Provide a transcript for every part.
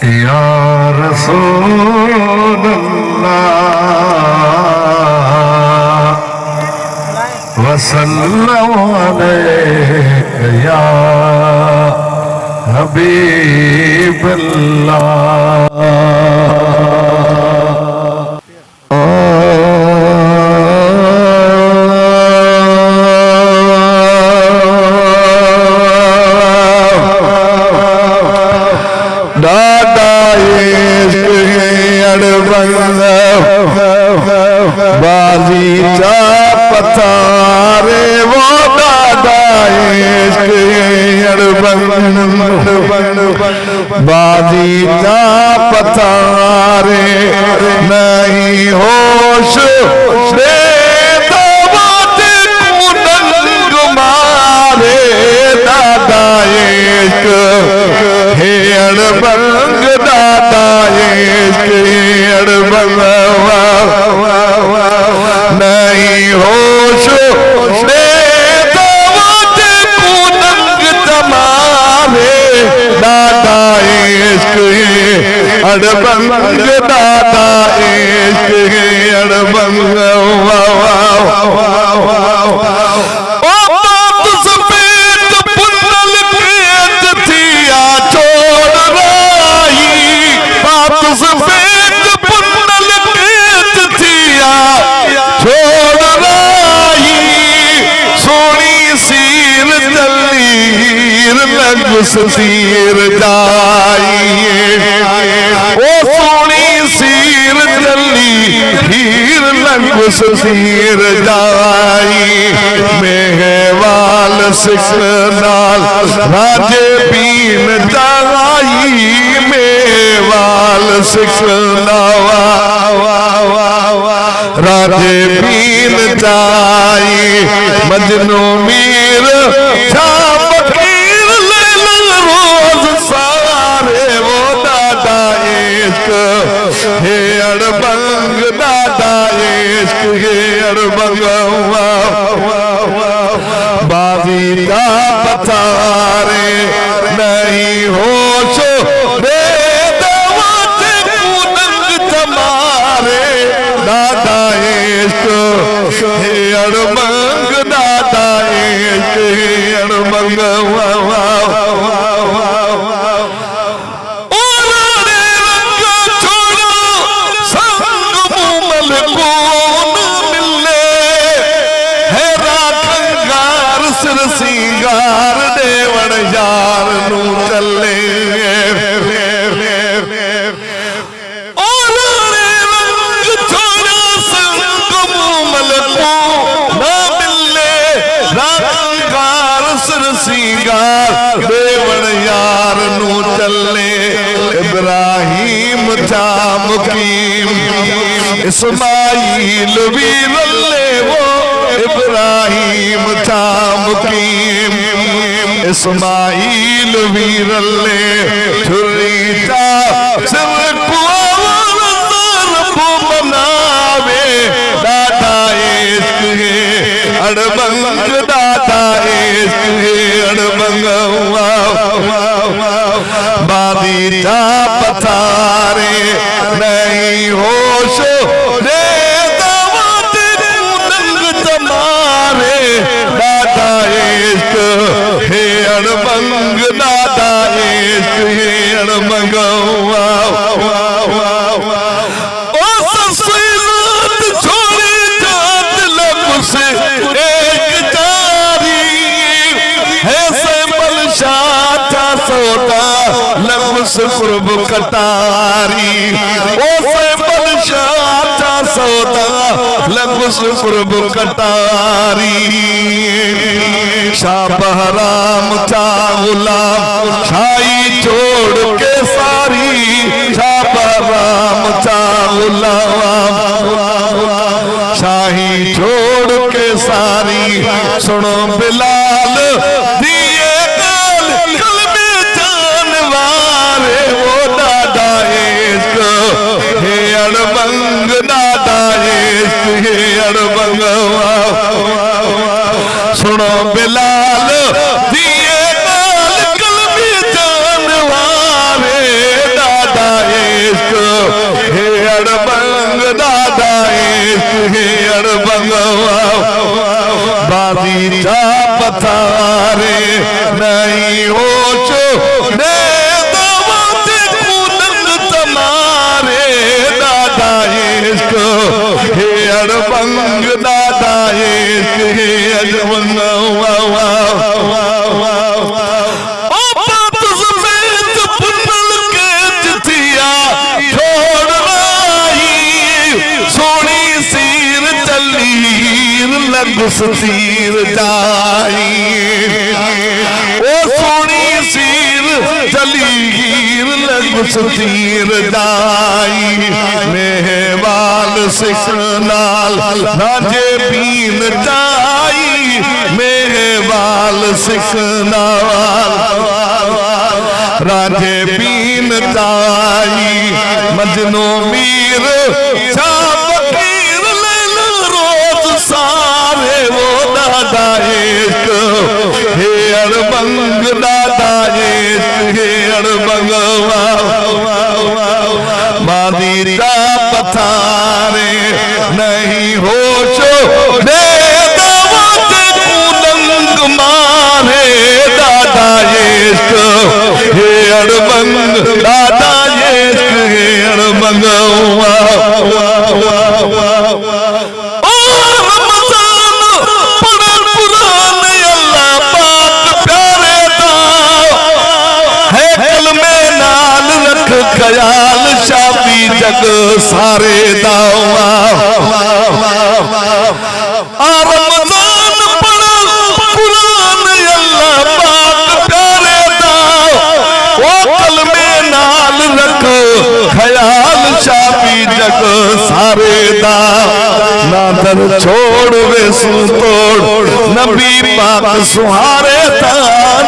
या रसूल अल्लाह वसल्लम अलैका या हबीब अल्लाह। बाजी चा पथारे वो दादा बाजी चा पथारे नहीं होश दे मारे दादा इश्क हे अड़बंग दादा इश्क अड़बंग नहीं होश दे नंग तमारे दादा इश्क अड़बंग दादा इश्क अड़बंग सीर जाइए ओ सोनी सीर चली हीर लंगुस सीर जाई मेहवाल सिख नाल राजे बीन जाई मेहवाल सिख नावा राजे बीन जाई मजनू मीर हे अड़बंग दादा इश्क हे अड़बंग बाजी का पथारे नहीं होश दे नंग तमारे दादा इश्क हे अड़बंग दादा इश्क हे अड़बंग सिंगार देवण यार नू चले रंग छोड़ा संग मूमल को ना मिले रंगार सिर सिंगार देवण यार नू चले इब्राहिम था मुकीम इस्माइल भी रले वो इब्राहिम था मुकीम इस्माइल वीरल्ले छुरी था सिर को मनावे दादा इश्क है अड़बंग दादा इश्क है अड़बंग बादी था पथारे नहीं होश दे दादा इश्क हे अड़बंग दादा इश्क हे अड़बंग ओ ससुराल छोड़ी जात लब से एक जारी है सैमल शाह था सोता लब से कुर्ब कटारी ओ सैमल शाह था सोता लब से कुर्ब कटारी शाह बहराम था गुलाम शाही छोड़ के सारी शाह बहराम था गुलाम शाही छोड़ के सारी सुनो बिलाल दिए गाल कल में जानवारे वो दादा इश्क हे अड़बंग दादा इश्क हे अड़बंग सुनो बिलाल दिए गाल कल में जानवारे दादा पथारे नहीं होश ने दावत कुलंग तमारे दादा इश्क हे अड़बंग दादा इश्क हे अड़बंग वाह वाह वाह वाह बात समेत पुनल के चिथिया छोड़ रही सोनी सीर चलीर लगुस तीर जाई ओ सोनी सीर चलीर लगुस तीर जाई मेहवाल सिख नाल राजे बीन जाई मेहवाल सिख नाल राजे बीन जाई मजनू मीर सारे वो दादा इश्क हे अड़बंग दादा इश्क हे अड़बंग मादी का पथारे नहीं होश ने दावत कुलंग मारे दादा इश्क हे अड़बंग दादा इश्क हे अड़बंग ख्याल शाबी जग सारे दावा रमजान पढ़ कुरान अल्लाह पाक प्यारे दाव ओ कलमे नाल रख ख्याल शाबी जग सारे दाव ना दर छोड़ वे सू तोड़ नबी पाक सुहारे था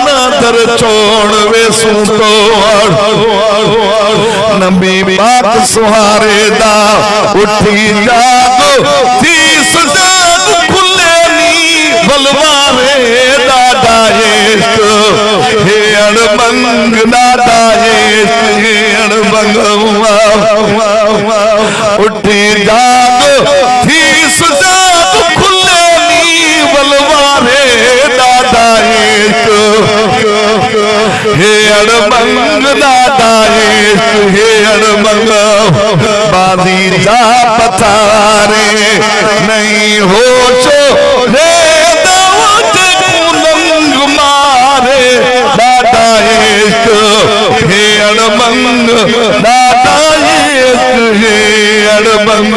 ना दर छोड़ वे सू तोड़ नबी पाक सुहारे दा उठी जागो थी सजाद खुले नी बलवारे दादा इश्क हे अड़बंग दादा इश्क हे अड़बंग उठी जागो थी सजाद खुले नी बलवारे दादा इश्क हे अड़बंग दादा इश्क हे अड़बंग बादी जा पथारे नहीं होश ने दावत कुलंग मारे दादा इश्क हे अड़बंग दादा इश्क हे अड़बंग